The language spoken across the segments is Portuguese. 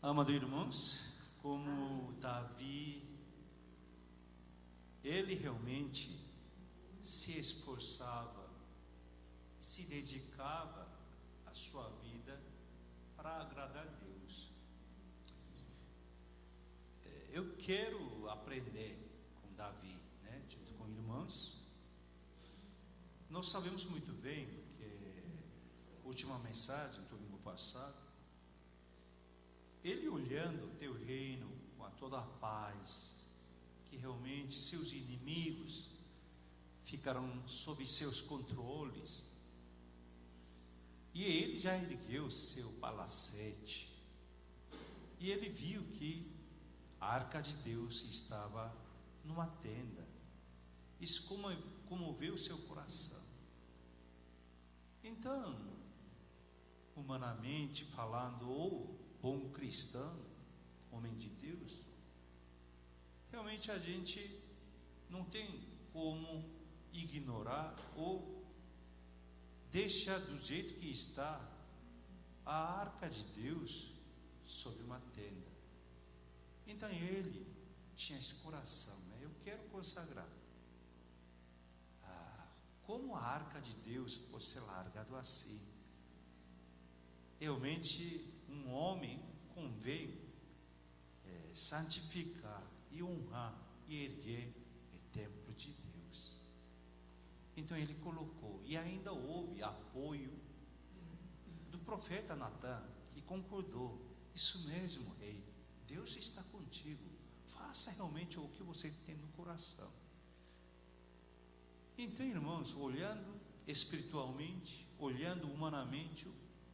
Amados irmãos, como Davi, ele realmente se esforçava, se dedicava a sua vida para agradar a Deus. Eu quero aprender com Davi, junto com irmãos. Nós sabemos muito bem que a última mensagem, domingo passado, ele olhando o teu reino com toda a paz, que realmente seus inimigos ficarão sob seus controles, e ele já ergueu seu palacete, e ele viu que a arca de Deus estava numa tenda. Isso comoveu seu coração. Então, humanamente falando, ou bom cristão, homem de Deus, realmente a gente não tem como ignorar ou deixar do jeito que está a arca de Deus sobre uma tenda. Então ele tinha esse coração, eu quero consagrar. Como a arca de Deus pode ser largado assim? Realmente um homem convém santificar e honrar e erguer o templo de Deus. Então ele colocou, e ainda houve apoio do profeta Natã, que concordou: isso mesmo, rei, Deus está contigo, faça realmente o que você tem no coração. Então, irmãos, olhando espiritualmente, olhando humanamente,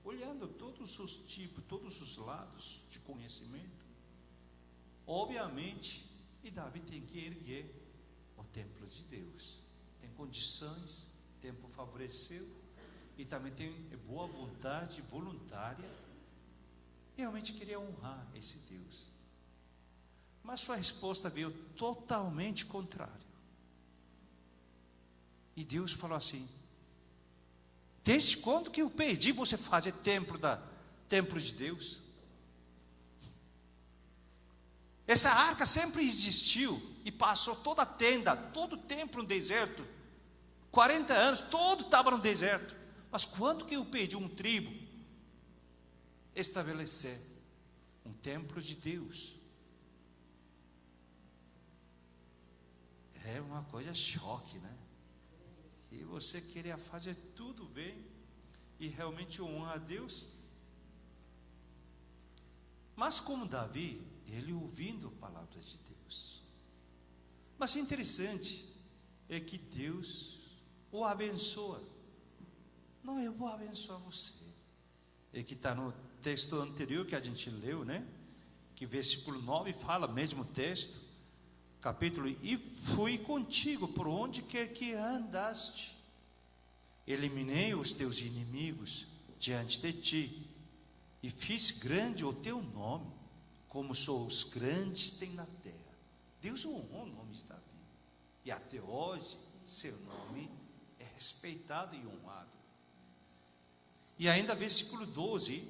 olhando todos os tipos, todos os lados de conhecimento, obviamente, e Davi tem que erguer o templo de Deus. Tem condições, o tempo favoreceu, e também tem boa vontade voluntária, realmente queria honrar esse Deus. Mas sua resposta veio totalmente contrária. E Deus falou assim: desde quando que eu pedi você fazer templo de Deus? Essa arca sempre existiu e passou toda a tenda, todo o templo no deserto, 40 anos, todo estava no deserto. Mas quando que eu pedi um tribo estabelecer um templo de Deus? É uma coisa choque, E você queria fazer tudo bem e realmente honrar a Deus. Mas como Davi, ele ouvindo a palavra de Deus. Mas interessante é que Deus o abençoa. Não, eu vou abençoar você. É que está no texto anterior que a gente leu, Que versículo 9 fala, mesmo texto, capítulo: e fui contigo por onde quer que andaste, eliminei os teus inimigos diante de ti, e fiz grande o teu nome, como só os grandes têm na terra. Deus honrou o nome de Davi, e até hoje seu nome é respeitado e honrado. E ainda versículo 12,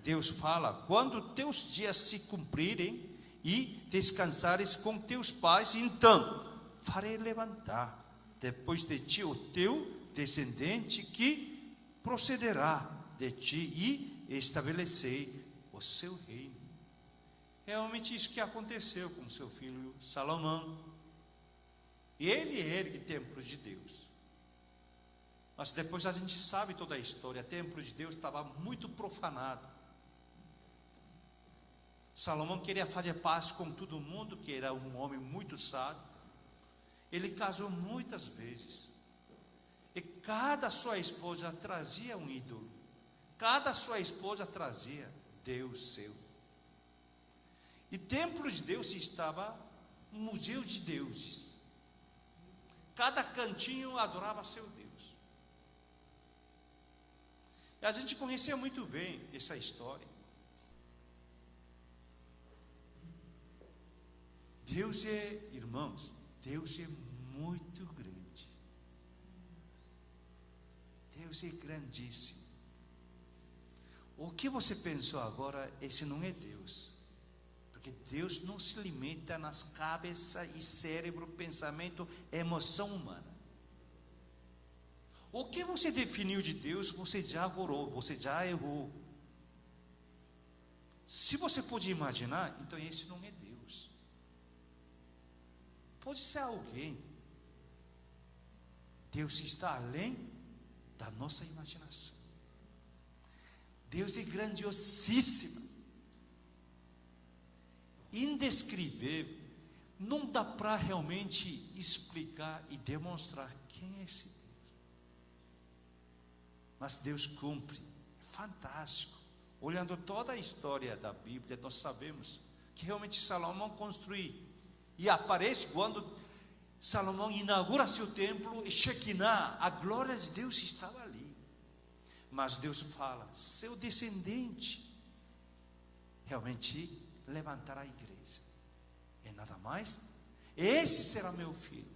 Deus fala: quando teus dias se cumprirem e descansares com teus pais, então farei levantar depois de ti o teu descendente, que procederá de ti, e estabelecerei o seu reino. Realmente isso que aconteceu com seu filho Salomão. Ele ergue o templo de Deus, mas depois a gente sabe toda a história. O templo de Deus estava muito profanado. Salomão queria fazer paz com todo mundo, que era um homem muito sábio. Ele casou muitas vezes, e cada sua esposa trazia um ídolo, cada sua esposa trazia Deus seu. E o templo de Deus estava um museu de deuses, cada cantinho adorava seu Deus. E a gente conhecia muito bem essa história. Deus irmãos, Deus é muito grande. Deus é grandíssimo. O que você pensou agora, esse não é Deus. Porque Deus não se limita nas cabeças e cérebro, pensamento, emoção humana. O que você definiu de Deus, você já agorou, você já errou. Se você pode imaginar, então esse não é Deus. Pode ser alguém. Deus está além da nossa imaginação. Deus é grandiosíssimo, indescritível. Não dá para realmente explicar e demonstrar quem é esse Deus. Mas Deus cumpre, é fantástico. Olhando toda a história da Bíblia, nós sabemos que realmente Salomão construiu. E aparece quando Salomão inaugura seu templo, e Shekinah, a glória de Deus estava ali. Mas Deus fala, seu descendente realmente levantará a igreja. E nada mais, esse será meu filho,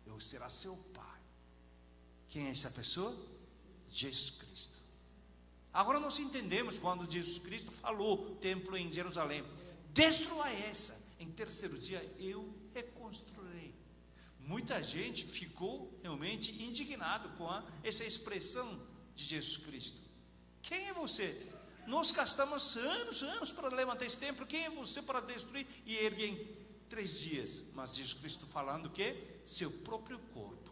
eu será seu pai. Quem é essa pessoa? Jesus Cristo. Agora nós entendemos quando Jesus Cristo falou, templo em Jerusalém, destrua essa, em terceiro dia eu reconstruirei. Muita gente ficou realmente indignado com essa expressão de Jesus Cristo. Quem é você? Nós gastamos anos para levantar esse templo. Quem é você para destruir e erguer em 3 dias? Mas Jesus Cristo falando que seu próprio corpo,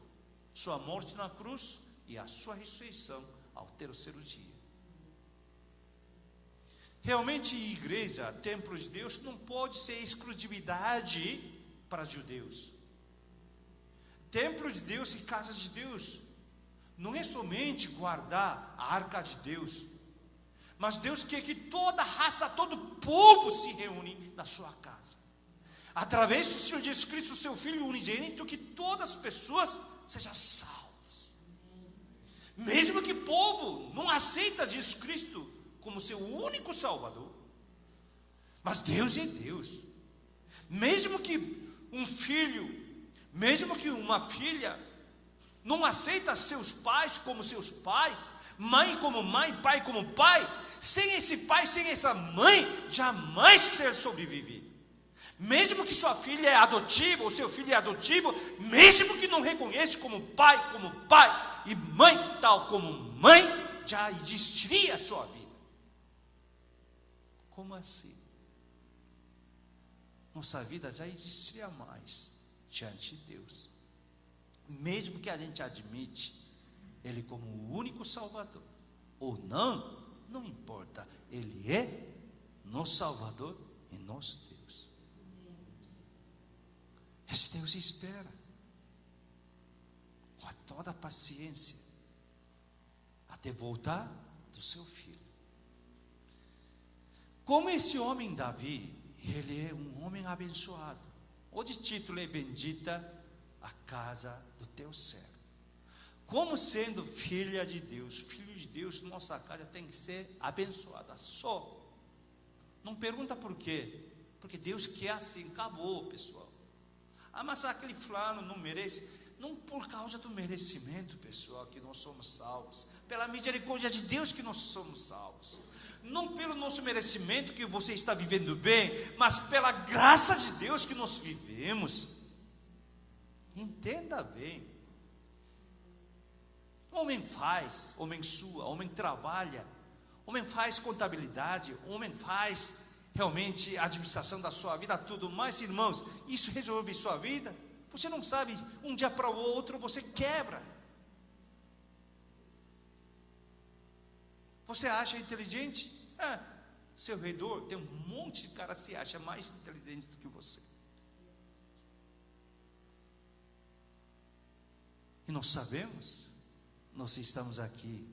sua morte na cruz e a sua ressurreição ao terceiro dia. Realmente, igreja, templo de Deus, não pode ser exclusividade para judeus. Templo de Deus e casa de Deus não é somente guardar a arca de Deus, mas Deus quer que toda raça, todo povo se reúne na sua casa, através do Senhor Jesus Cristo, seu Filho unigênito, que todas as pessoas sejam salvas. Mesmo que o povo não aceita Jesus Cristo como seu único Salvador, mas Deus é Deus. Mesmo que um filho, mesmo que uma filha não aceita seus pais como seus pais, mãe como mãe, pai como pai, sem esse pai, sem essa mãe, jamais ser sobrevivido. Mesmo que sua filha é adotiva, ou seu filho é adotivo, mesmo que não reconheça como pai e mãe tal como mãe, já existiria a sua vida. Como assim? Nossa vida já existiria mais diante de Deus. Mesmo que a gente admite Ele como o único Salvador, ou não, não importa. Ele é nosso Salvador e nosso Deus. Esse Deus espera com toda a paciência até voltar do seu Filho. Como esse homem Davi, ele é um homem abençoado. O de título é bendita a casa do teu servo. Como sendo filha de Deus, filho de Deus, nossa casa tem que ser abençoada só. Não pergunta por quê, porque Deus quer assim, acabou, pessoal. Mas aquele fulano não merece. Não por causa do merecimento, pessoal, que nós somos salvos. Pela misericórdia de Deus que nós somos salvos. Não pelo nosso merecimento que você está vivendo bem, mas pela graça de Deus que nós vivemos. Entenda bem. Homem faz, homem sua, homem trabalha, homem faz contabilidade, homem faz realmente a administração da sua vida, tudo mais, irmãos. Isso resolve sua vida? Você não sabe, um dia para o outro você quebra. Você acha inteligente? Seu redor tem um monte de cara que se acha mais inteligente do que você. E nós sabemos, nós estamos aqui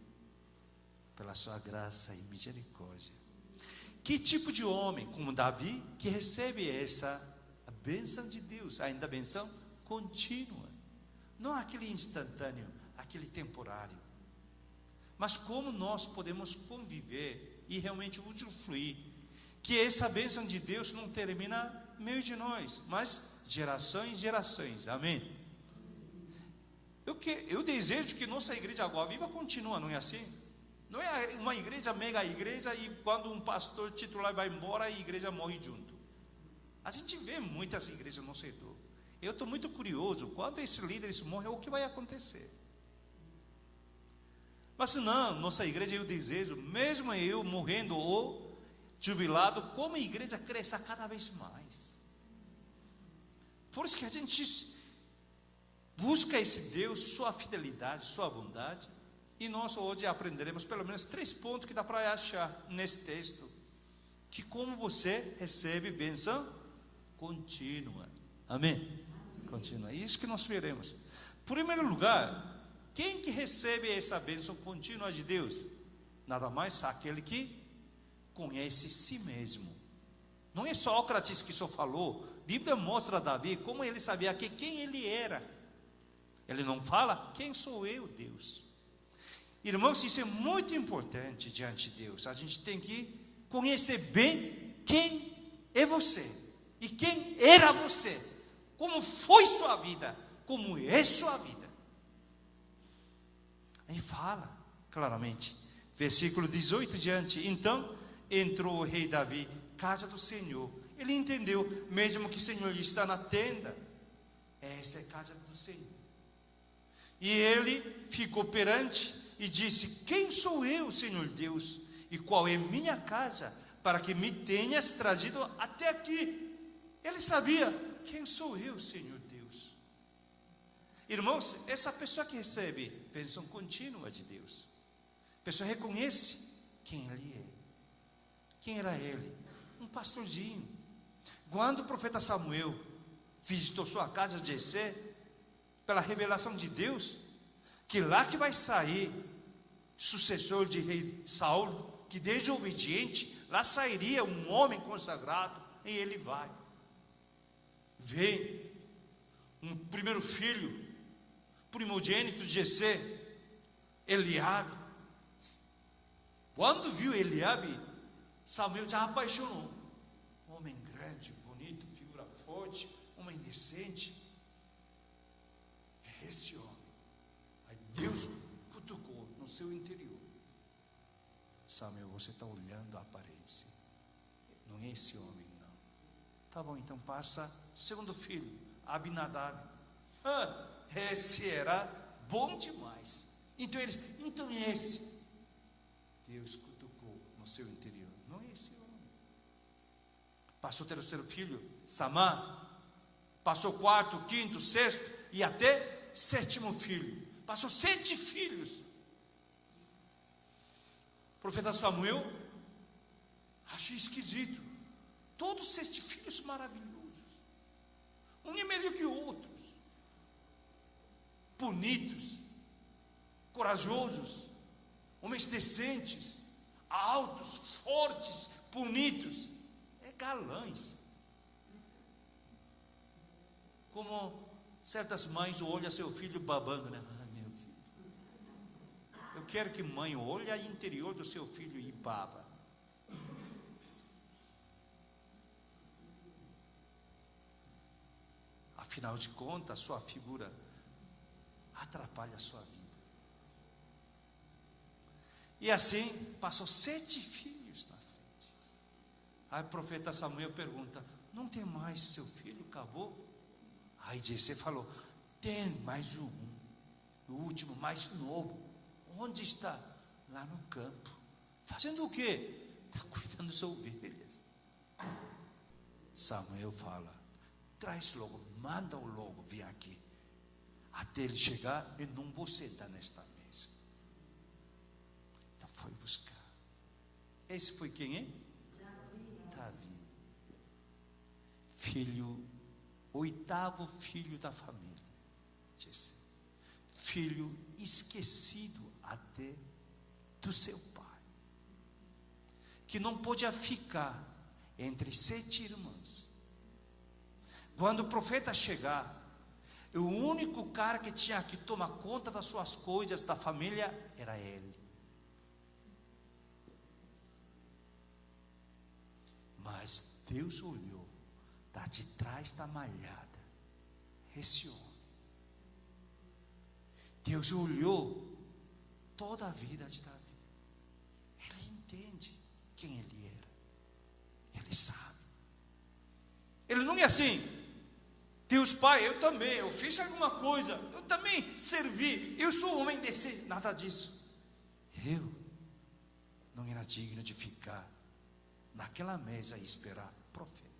pela sua graça e misericórdia. Que tipo de homem, como Davi, que recebe essa a bênção de Deus, ainda a bênção contínua, não aquele instantâneo, aquele temporário. Mas como nós podemos conviver e realmente usufruir, que essa bênção de Deus não termina no meio de nós, mas gerações e gerações, amém? Eu desejo que nossa igreja Água Viva continue, não é assim? Não é uma igreja, mega igreja, e quando um pastor titular vai embora, a igreja morre junto. A gente vê muitas igrejas no setor. Eu estou muito curioso, quando esses líderes morrem, o que vai acontecer? Mas não, nossa igreja, eu desejo, mesmo eu morrendo ou jubilado, como a igreja cresça cada vez mais. Por isso que a gente busca esse Deus, sua fidelidade, sua bondade. E nós hoje aprenderemos pelo menos 3 pontos que dá para achar nesse texto. Que como você recebe bênção contínua. Amém? Contínua. É isso que nós veremos. Em primeiro lugar, quem que recebe essa bênção contínua de Deus? Nada mais aquele que conhece si mesmo. Não é Sócrates que só falou. A Bíblia mostra a Davi como ele sabia quem ele era. Ele não fala, quem sou eu, Deus? Irmãos, isso é muito importante diante de Deus. A gente tem que conhecer bem quem é você e quem era você, como foi sua vida, como é sua vida. Aí fala claramente, versículo 18 diante. Então entrou o rei Davi, casa do Senhor. Ele entendeu, mesmo que o Senhor está na tenda, essa é a casa do Senhor. E ele ficou perante e disse: quem sou eu, Senhor Deus, e qual é minha casa, para que me tenhas trazido até aqui? Ele sabia, quem sou eu, Senhor Deus? Irmãos, essa pessoa que recebe bênção contínua de Deus, a pessoa reconhece quem ele é. Quem era ele? Um pastorzinho. Quando o profeta Samuel visitou sua casa de Jessé, pela revelação de Deus, que lá que vai sair sucessor de rei Saulo, que desde obediente, lá sairia um homem consagrado, e ele vai. Vem um primeiro filho, primogênito de Jessé, Eliabe. Quando viu Eliabe, Samuel já apaixonou. Homem grande, bonito, figura forte, homem decente. É esse homem. Aí Deus cutucou no seu interior. Samuel, você está olhando a aparência. Não é esse homem, não. Tá bom, então passa segundo filho, Abinadab. Esse era bom demais. Então eles, então esse. Deus cutucou no seu interior. Não é esse homem. Passou o terceiro filho, Samá. Passou o quarto, quinto, sexto e até sétimo filho. Passou 7 filhos. O profeta Samuel achou esquisito. Todos 7 filhos maravilhosos. Um é melhor que outros. Bonitos, corajosos, homens decentes, altos, fortes, bonitos, galãs. Como certas mães olham seu filho babando, né? Ah, meu filho. Eu quero que mãe olhe o interior do seu filho e baba. Afinal de contas, sua figura atrapalha a sua vida. E assim, passou 7 filhos na frente. Aí o profeta Samuel pergunta: não tem mais seu filho? Acabou? Aí Jessé falou: tem mais um, o último, mais novo. Onde está? Lá no campo. Fazendo o quê? Está cuidando das ovelhas. Samuel fala: traz logo, manda-o logo vir aqui. Até ele chegar, eu não vou sentar nesta mesa. Então foi buscar. Esse foi quem é? Davi. Filho, 8º filho da família. Jessé. Filho esquecido até do seu pai. Que não podia ficar entre 7 irmãs. Quando o profeta chegar, o único cara que tinha que tomar conta das suas coisas, da família, era ele. Mas Deus olhou, está de trás da malhada, esse homem. Deus olhou toda a vida de Davi. entende quem ele era. Ele sabe. Ele não é assim: Deus Pai, eu fiz alguma coisa, eu também servi, eu sou homem desse. Nada disso. Eu não era digno de ficar naquela mesa e esperar o profeta.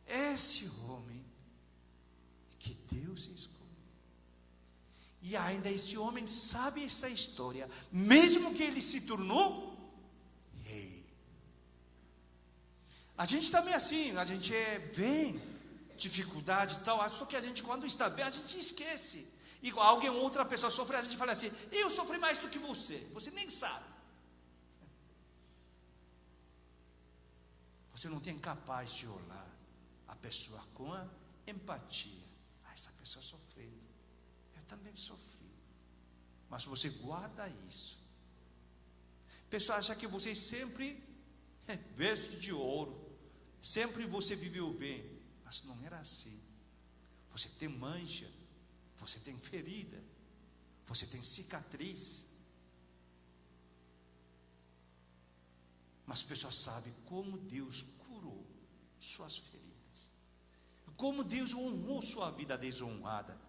Esse homem que Deus escolheu. E ainda esse homem sabe essa história, mesmo que ele se tornou rei. A gente também é assim, a gente vem dificuldade e tal, só que a gente, quando está bem, a gente esquece. E outra pessoa sofre, a gente fala assim: eu sofri mais do que você nem sabe. Você não tem capaz de olhar a pessoa com a empatia. Essa pessoa sofreu, eu também sofri. Mas você guarda isso. A pessoa acha que você sempre veste de ouro, sempre você viveu bem, mas não era assim. Você tem mancha, você tem ferida, você tem cicatriz. Mas as pessoas sabem como Deus curou suas feridas, como Deus honrou sua vida desonrada,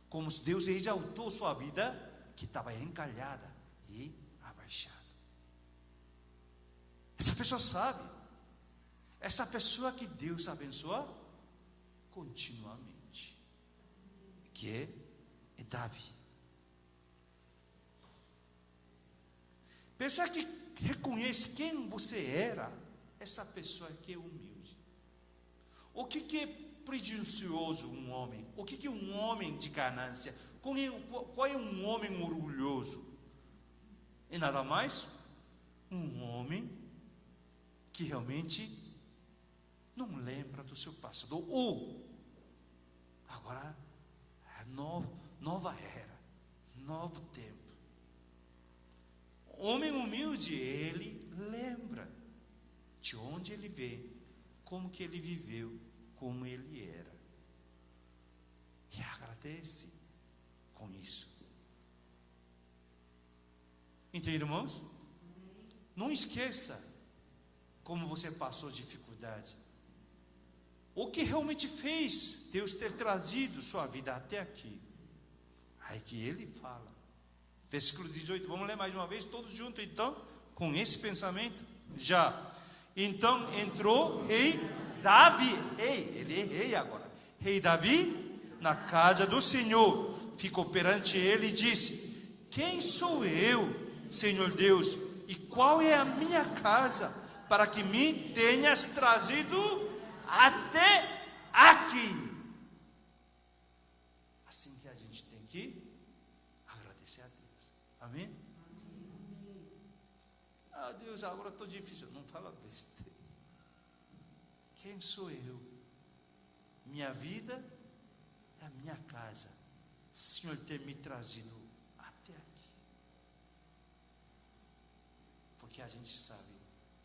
como Deus exaltou sua vida que estava encalhada e abaixada. Essa pessoa sabe. Essa pessoa que Deus abençoa continuamente, que é Davi. Pessoa que reconhece quem você era, essa pessoa que é humilde. O que é prejuicioso um homem? O que é um homem de ganância? Qual é um homem orgulhoso? E nada mais, um homem que realmente não lembra do seu passado, ou agora é nova era, novo tempo. Homem humilde, ele lembra de onde ele veio, como que ele viveu, como ele era, e agradece com isso. Entende, irmãos? Não esqueça como você passou dificuldade, o que realmente fez Deus ter trazido sua vida até aqui. Aí que ele fala, versículo 18, vamos ler mais uma vez, todos juntos então, com esse pensamento, já. Então entrou rei Davi, ele é rei agora, rei Davi, na casa do Senhor, ficou perante ele e disse: quem sou eu, Senhor Deus, e qual é a minha casa, para que me tenhas trazido até aqui? Assim que a gente tem que agradecer a Deus. Amém? Ah, Deus, agora estou difícil. Não fala besteira. Quem sou eu? Minha vida é a minha casa. O Senhor ter me trazido até aqui. Porque a gente sabe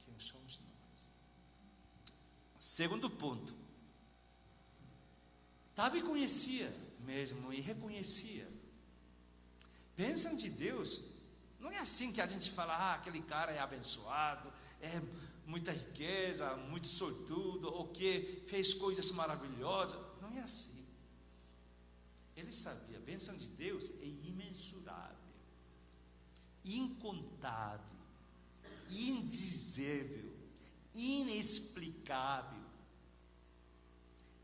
quem somos nós. Segundo ponto, Davi conhecia mesmo e reconhecia. Bênção de Deus não é assim que a gente fala: aquele cara é abençoado, é muita riqueza, muito sortudo, ou que fez coisas maravilhosas. Não é assim. Ele sabia, a bênção de Deus é imensurável, incontável, indizível, inexplicável.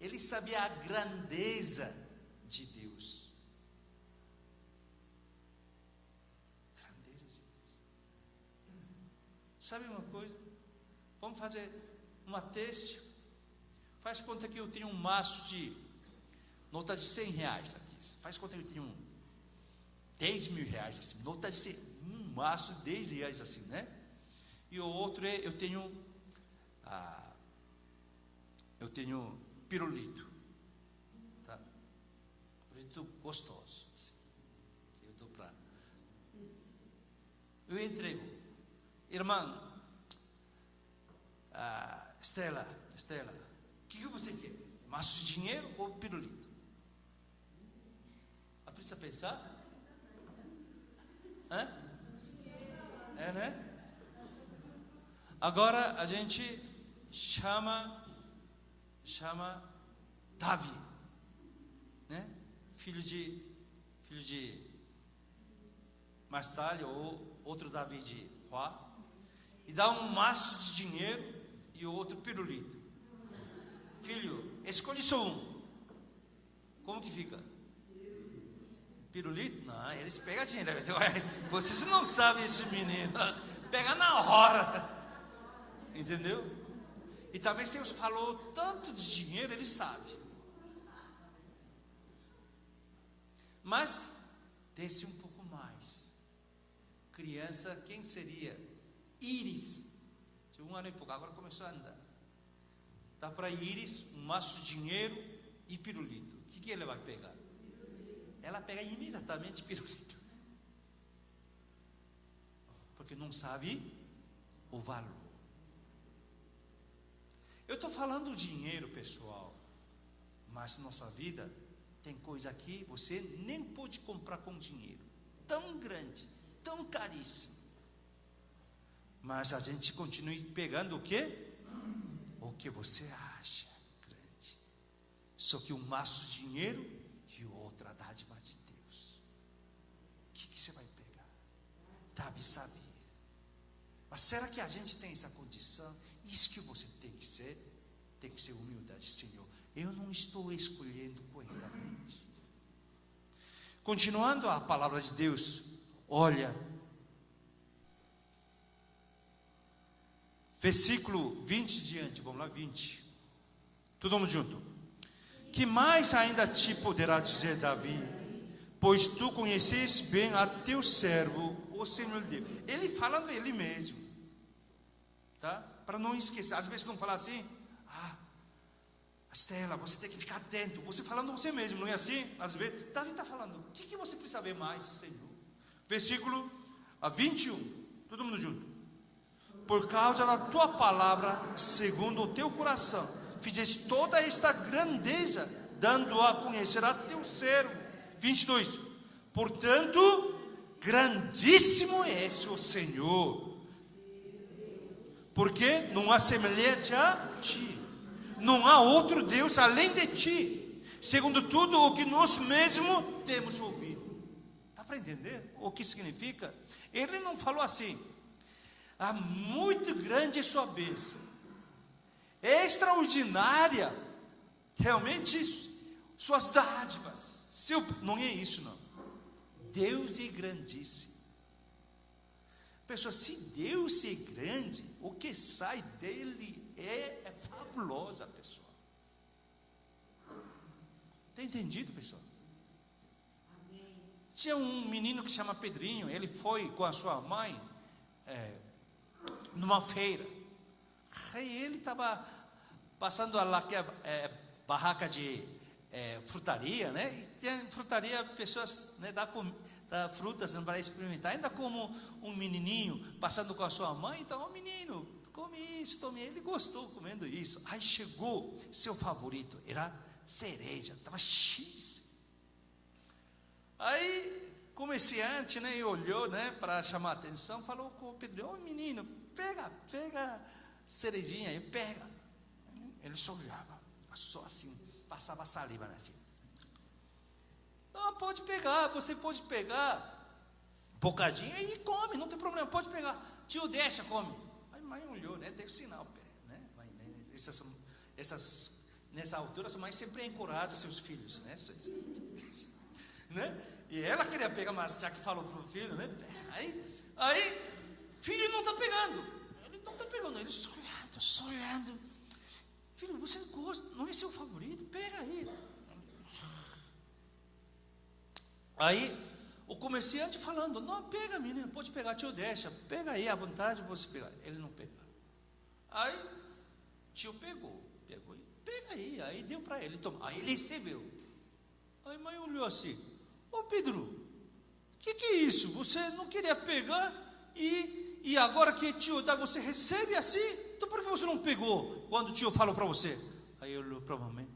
Ele sabia a grandeza de Deus. Grandeza de Deus. Sabe uma coisa? Vamos fazer uma teste. Faz conta que eu tenho um maço de nota de 100 reais aqui. Faz conta que eu tenho 10 mil reais assim, nota de 100, um maço de 10 reais assim, né? E o outro é, eu tenho pirulito, tá? Pirulito gostoso, assim, que eu dou para. Eu entrego, irmã, Estela, o que você quer? Maço de dinheiro ou pirulito? Precisa pensar? É, né? Agora a gente chama Davi, né? Filho de mais tarde, ou outro Davi de Juá, e dá um maço de dinheiro e o outro pirulito. Filho, escolhe só um. Como que fica? Pirulito? Não, eles pegam dinheiro. Vocês não sabem esse menino. Pega na hora. Entendeu? E também se Deus falou tanto de dinheiro, ele sabe. Mas desce um pouco mais. Criança, quem seria? Íris. Tinha 1 ano e pouco, agora começou a andar. Dá para Íris um maço de dinheiro e pirulito. O que ele vai pegar? Ela pega imediatamente pirulito. Porque não sabe o valor. Eu estou falando do dinheiro, pessoal, mas nossa vida tem coisa aqui você nem pode comprar com dinheiro, tão grande, tão caríssimo, mas a gente continua pegando o quê? O que você acha grande, só que um maço de dinheiro e outra dádiva de Deus. O que você vai pegar? Davi sabia. Mas será que a gente tem essa condição? Isso que você tem que ser humildade. Senhor, eu não estou escolhendo corretamente. Continuando a palavra de Deus, olha, versículo 20 diante, vamos lá, 20, todo mundo junto. Que mais ainda te poderá dizer Davi, pois tu conheces bem a teu servo, o Senhor Deus. Ele falando ele mesmo, tá? Para não esquecer, às vezes não falar assim, Estela, você tem que ficar atento, você falando você mesmo, não é assim? Às vezes, Davi está falando, o que você precisa ver mais, Senhor? Versículo 21, todo mundo junto. Por causa da tua palavra, segundo o teu coração, fizeste toda esta grandeza, dando a conhecer a teu servo. 22, portanto, grandíssimo é o Senhor, porque não há semelhante a ti. Não há outro Deus além de ti, segundo tudo o que nós mesmos temos ouvido. Dá para entender o que significa? Ele não falou assim, muito grande é sua bênção, é extraordinária, realmente suas dádivas, não é isso não. Deus é grandíssimo. Pessoal, se Deus é grande, o que sai dele é fabulosa, pessoal. Tem entendido, pessoal? Amém. Tinha um menino que se chama Pedrinho. Ele foi com a sua mãe numa feira. Aí ele estava passando lá que é barraca de frutaria, né? E tinha frutaria, pessoas, né, dá frutas para experimentar. Ainda como um menininho passando com a sua mãe. Então, menino, come isso, tome. Ele gostou comendo isso. Aí chegou seu favorito, era cereja, estava X. Aí comerciante, né, e olhou, né, para chamar a atenção, falou com o Pedro, menino, pega cerejinha aí, pega. Ele só olhava, só assim, passava saliva, né, assim. Não, pode pegar, você pode pegar um bocadinho e come, não tem problema, pode pegar. Tio, deixa, come. Aí a mãe olhou, né, deu sinal, né, nessa altura, a mãe sempre encoraja seus filhos, né, né? E ela queria pegar, mas já que falou para o filho, né, aí, filho não está pegando, ele só olhando, filho, você gosta, não é seu favorito, pega aí. Aí o comerciante falando, não, pega, menino, pode pegar, tio, deixa, pega aí, à vontade você pegar. Ele não pegou. Aí tio pegou, pega aí deu para ele, toma. Aí ele recebeu. Aí a mãe olhou assim, Pedro, o que é isso? Você não queria pegar e agora que tio dá, você recebe assim? Então por que você não pegou quando o tio falou para você? Aí ele olhou para a mamãe,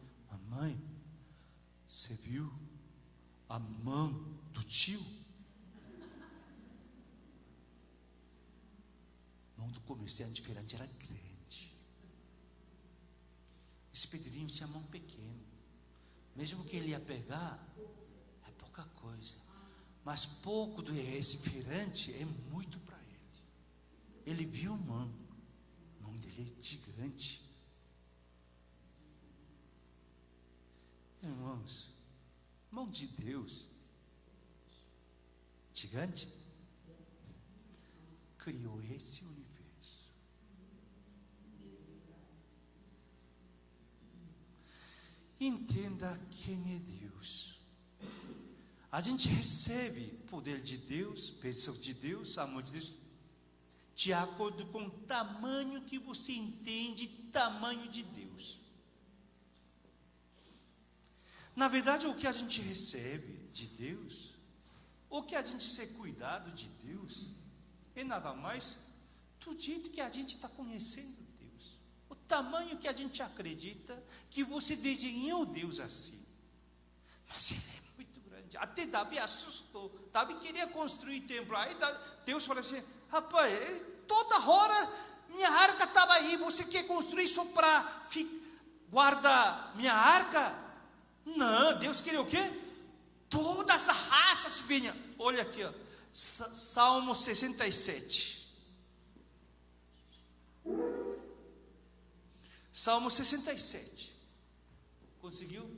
você viu a mão do tio? Irmão, do comerciante diferente era grande. Esse Pedrinho tinha mão pequena. Mesmo que ele ia pegar, é pouca coisa. Mas pouco do refrigerante é muito para ele. Ele viu a mão dele é gigante. Irmãos, mão de Deus, gigante, criou esse universo. Entenda quem é Deus. A gente recebe poder de Deus, bênção de Deus, amor de Deus, de acordo com o tamanho que você entende, tamanho de Deus. Na verdade, o que a gente recebe de Deus, o que a gente ser cuidado de Deus, é nada mais do jeito que a gente está conhecendo Deus. O tamanho que a gente acredita que você desenhou Deus assim. Mas Ele é muito grande. Até Davi assustou. Davi queria construir templo. Aí Deus falou assim: rapaz, toda hora minha arca estava aí. Você quer construir só para guardar minha arca? Não, Deus queria o quê? Todas as raças vinham. Olha aqui, ó, Salmo 67. Salmo 67. Conseguiu?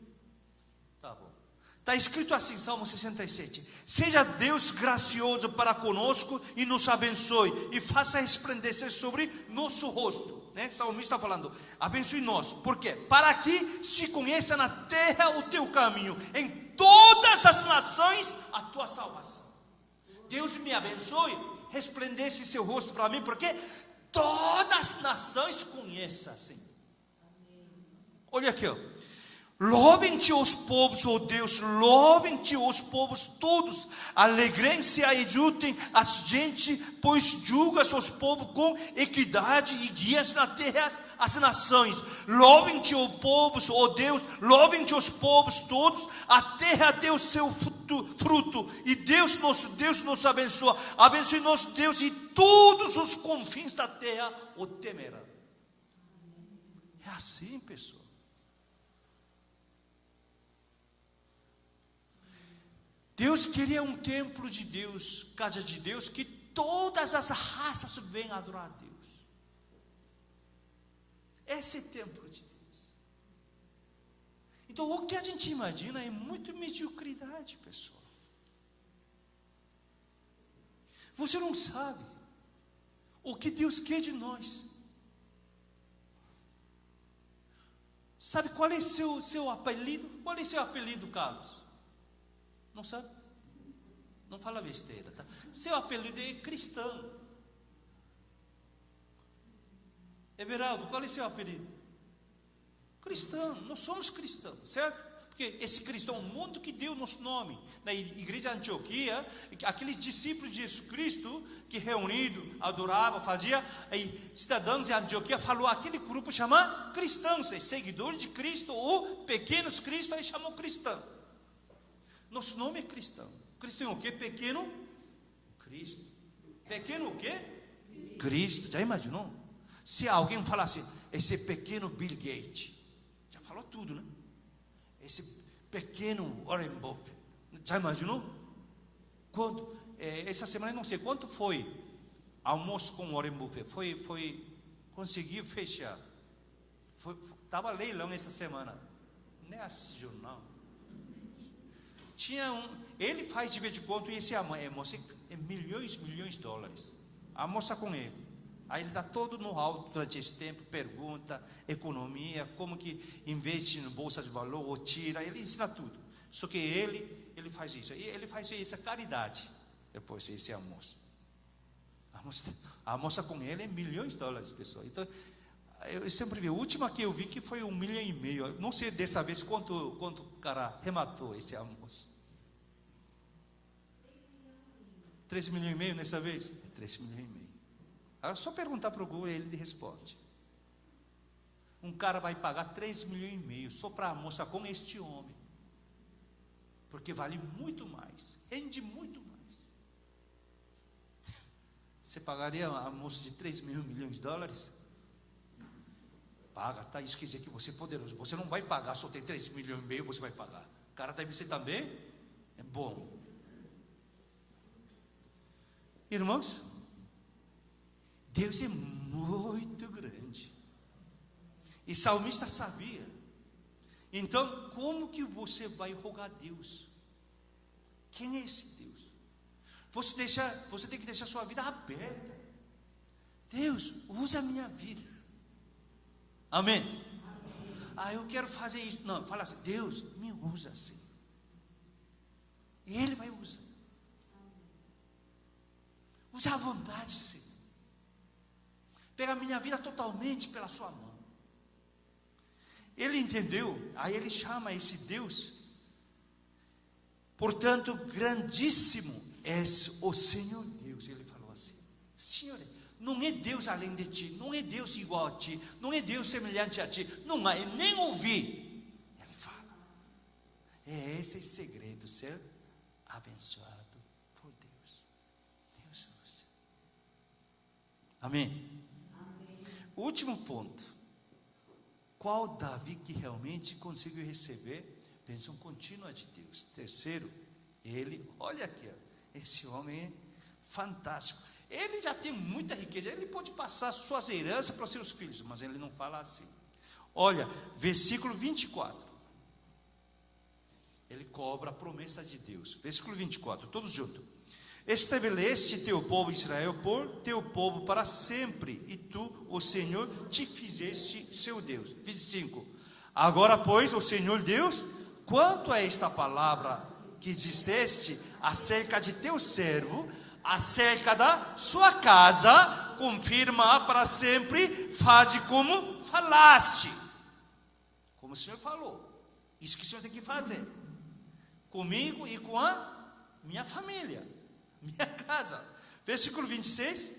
Tá bom. Está escrito assim, Salmo 67: seja Deus gracioso para conosco e nos abençoe, e faça resplandecer sobre nosso rosto. O salmista está falando: abençoe nós. Por quê? Para que se conheça na terra o teu caminho, em todas as nações a tua salvação. Deus me abençoe, resplandece seu rosto para mim, porque todas as nações conheçam assim. Olha aqui, ó. Louvem-te os povos, ó Deus, louvem-te os povos todos, alegrem-se e exultem as gente, pois julgas os povos com equidade e guias na terra as nações. Louvem-te, ó povos, ó Deus, louvem-te os povos todos, a terra deu seu fruto, e Deus nos abençoa. Abençoe nosso Deus, e todos os confins da terra o temerão. É assim, pessoal. Deus queria um templo de Deus, casa de Deus, que todas as raças venham adorar a Deus. Esse é o templo de Deus. Então, o que a gente imagina é muito mediocridade, pessoal. Você não sabe o que Deus quer de nós. Sabe qual é seu apelido? Qual é seu apelido, Carlos? Não sabe? Não fala besteira, tá? Seu apelido é cristão. Everaldo, qual é seu apelido? Cristão. Nós somos cristãos, certo? Porque esse cristão, o mundo que deu nosso nome. Na igreja de Antioquia, aqueles discípulos de Jesus Cristo, que reunido, adorava, fazia, aí cidadãos de Antioquia, falou, aquele grupo chama cristãos, seguidores de Cristo, ou pequenos Cristo, aí chamam cristão. Nosso nome é cristão. Cristão é o quê? Pequeno Cristo. Pequeno o quê? Cristo. Já imaginou? Se alguém falasse, esse pequeno Bill Gates, já falou tudo, né? Esse pequeno Warren Buffett, já imaginou? Quando, essa semana, não sei quanto foi almoço com Warren Buffett, conseguiu fechar. Estava leilão essa semana. Não é assim, jornal. Ele faz de vez em quando, e esse moça é milhões de dólares. Almoça com ele. Aí ele dá todo no know-how durante esse tempo, pergunta, economia, como que investe em bolsa de valor, ou tira, ele ensina tudo. Só que ele faz isso. E ele faz essa caridade, depois esse almoço. Almoça com ele é milhões de dólares, pessoal. Então, eu sempre vi, a última que eu vi que foi 1,5 milhão. Não sei dessa vez quanto o cara rematou esse almoço. 3,5 milhões nessa vez? 3,5 milhões. Agora só perguntar para o Google, ele responde. Um cara vai pagar 3,5 milhões só para almoçar com este homem. Porque vale muito mais, rende muito mais. Você pagaria a moça de 3 mil milhões de dólares? Paga, tá? Isso quer dizer que você é poderoso. Você não vai pagar, só tem 3 milhões e meio, você vai pagar. Cara, você também é bom. Irmãos, Deus é muito grande. E salmista sabia. Então, como que você vai rogar a Deus? Quem é esse Deus? Você tem que deixar sua vida aberta. Deus, usa a minha vida. Amém? Amém. Eu quero fazer isso. Não, fala assim, Deus, me usa assim. E Ele vai usar. Usa à vontade, Senhor. Pega a minha vida totalmente pela sua mão. Ele entendeu, aí ele chama esse Deus. Portanto, grandíssimo és o Senhor Deus. Ele falou assim, Senhor, não é Deus além de ti, não é Deus igual a ti, não é Deus semelhante a ti, não há, nem ouvi. Ele fala, é esse segredo, ser abençoado por Deus. Deus usa. Amém? Último ponto. Qual Davi que realmente conseguiu receber bênção contínua de Deus? Terceiro, ele, olha aqui, esse homem é fantástico. Ele já tem muita riqueza, ele pode passar suas heranças para os seus filhos, mas ele não fala assim. Olha, versículo 24. Ele cobra a promessa de Deus. Versículo 24, todos juntos. Estabeleste teu povo Israel por teu povo para sempre, e tu, o Senhor, te fizeste seu Deus. 25. Agora, pois, o Senhor Deus, quanto a esta palavra que disseste acerca de teu servo, acerca da sua casa, confirma para sempre, faze como falaste. Como o Senhor falou. Isso que o Senhor tem que fazer. Comigo e com a minha família. Minha casa. Versículo 26.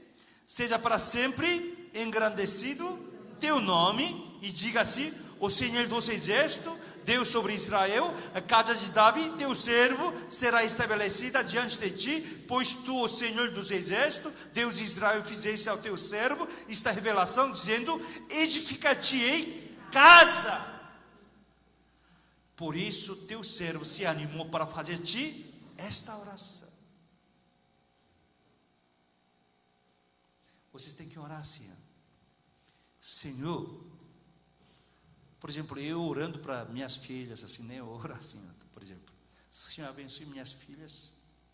Seja para sempre engrandecido teu nome, e diga-se, o Senhor dos exércitos, Deus sobre Israel, a casa de Davi, teu servo, será estabelecida diante de ti, pois tu, o Senhor dos exércitos, Deus de Israel, fizeste ao teu servo esta revelação, dizendo, edificar-te-ei casa. Por isso teu servo se animou para fazer-te esta oração. Vocês têm que orar assim, Senhor. Por exemplo, eu orando para minhas filhas, assim, né? Eu oro assim, por exemplo, Senhor, abençoe minhas filhas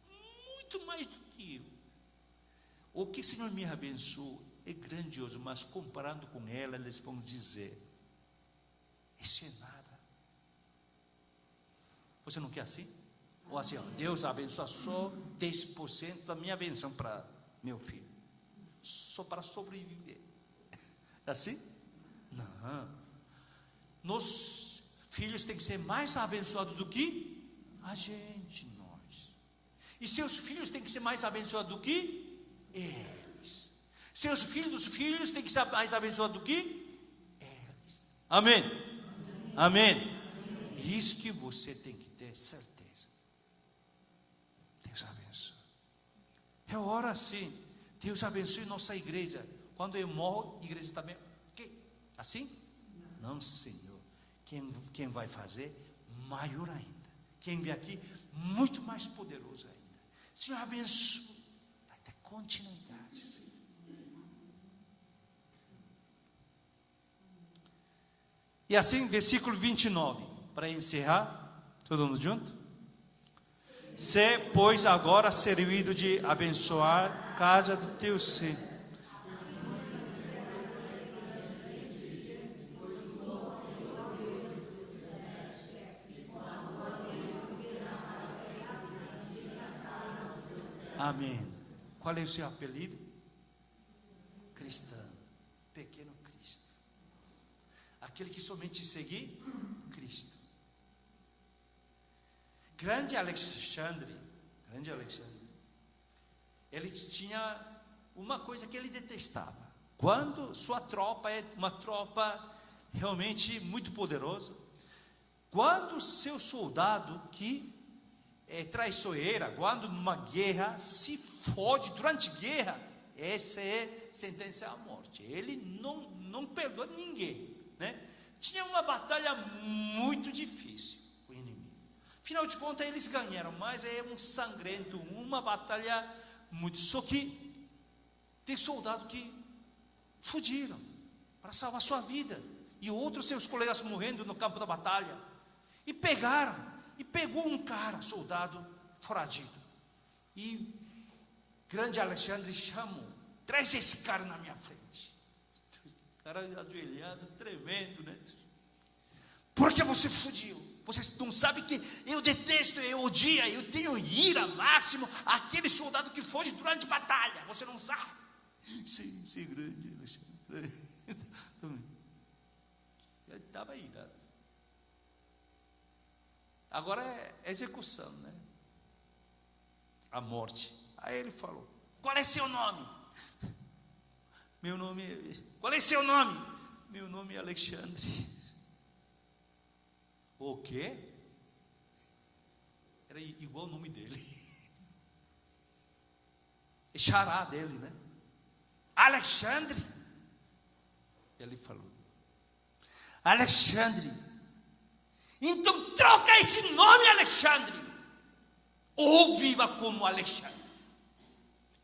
muito mais do que eu. O que o Senhor me abençoou é grandioso, mas comparando com ela, eles vão dizer, isso é nada. Você não quer assim? Ou assim, Deus abençoa só 10% da minha benção para meu filho, só para sobreviver. É assim? Não. Nos filhos têm que ser mais abençoados do que a gente, nós. E seus filhos têm que ser mais abençoados do que eles. Seus filhos dos filhos têm que ser mais abençoados do que eles. Amém? Amém. Isso que você tem que ter certeza. Deus abençoe. Eu oro assim. Deus abençoe nossa igreja. Quando eu morro, a igreja também. Que? Assim? Não, Senhor. Quem vai fazer? Maior ainda. Quem vem aqui? Muito mais poderoso ainda. Senhor, abençoe. Vai ter continuidade, Senhor. E assim, versículo 29. Para encerrar, todo mundo junto? Se, pois, agora servido de abençoar casa do teu Senhor. Amém. Qual é o seu apelido? Cristão. Pequeno Cristo. Aquele que somente segue Cristo. Grande Alexandre, ele tinha uma coisa que ele detestava. Quando sua tropa é uma tropa realmente muito poderosa, quando seu soldado que é traiçoeira, quando numa guerra se fode durante guerra, Essa é sentença à morte. Ele não perdoa ninguém, né? Tinha uma batalha muito difícil, o inimigo. Afinal de contas, eles ganharam, mas é um sangrento, uma batalha muito. Só que tem soldados que fugiram para salvar sua vida, e outros seus colegas morrendo no campo da batalha. E pegou um cara, soldado foragido. E grande Alexandre chamou: traz esse cara na minha frente. O cara ajoelhado, tremendo, né? Por que você fugiu? Você não sabe que eu detesto, eu odio, eu tenho ira máximo aquele soldado que foge durante a batalha. Você não sabe? Sim, grande Alexandre. Ele estava irado. Agora é execução, né? A morte. Aí ele falou: qual é seu nome? Meu nome é... Qual é seu nome? Meu nome é Alexandre. O quê? Era igual o nome dele. É xará dele, né? Alexandre. Ele falou: Alexandre, então troca esse nome, Alexandre, ou viva como Alexandre.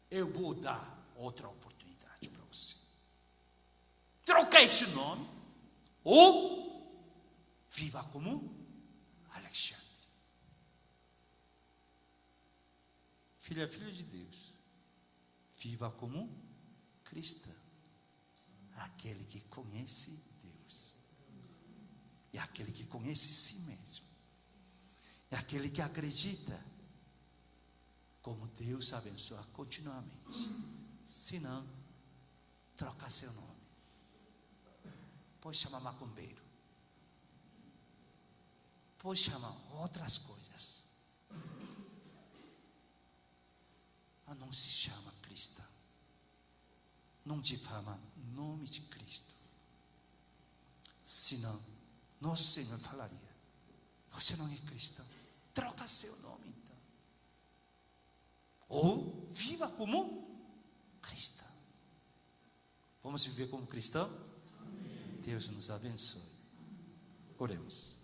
Eu vou dar outra oportunidade para você. Troca esse nome, ou viva como Alexandre. Filho de Deus, viva como cristão, aquele que conhece Deus, e aquele que conhece si mesmo, e aquele que acredita como Deus abençoa continuamente. Se não, troca seu nome, pode chamar macumbeiro, pode chamar outras coisas, mas não se chama cristão. Não difama o nome de Cristo. Senão, nosso Senhor falaria: você não é cristão, troca seu nome então, ou viva como cristão. Vamos viver como cristão? Amém. Deus nos abençoe. Oremos.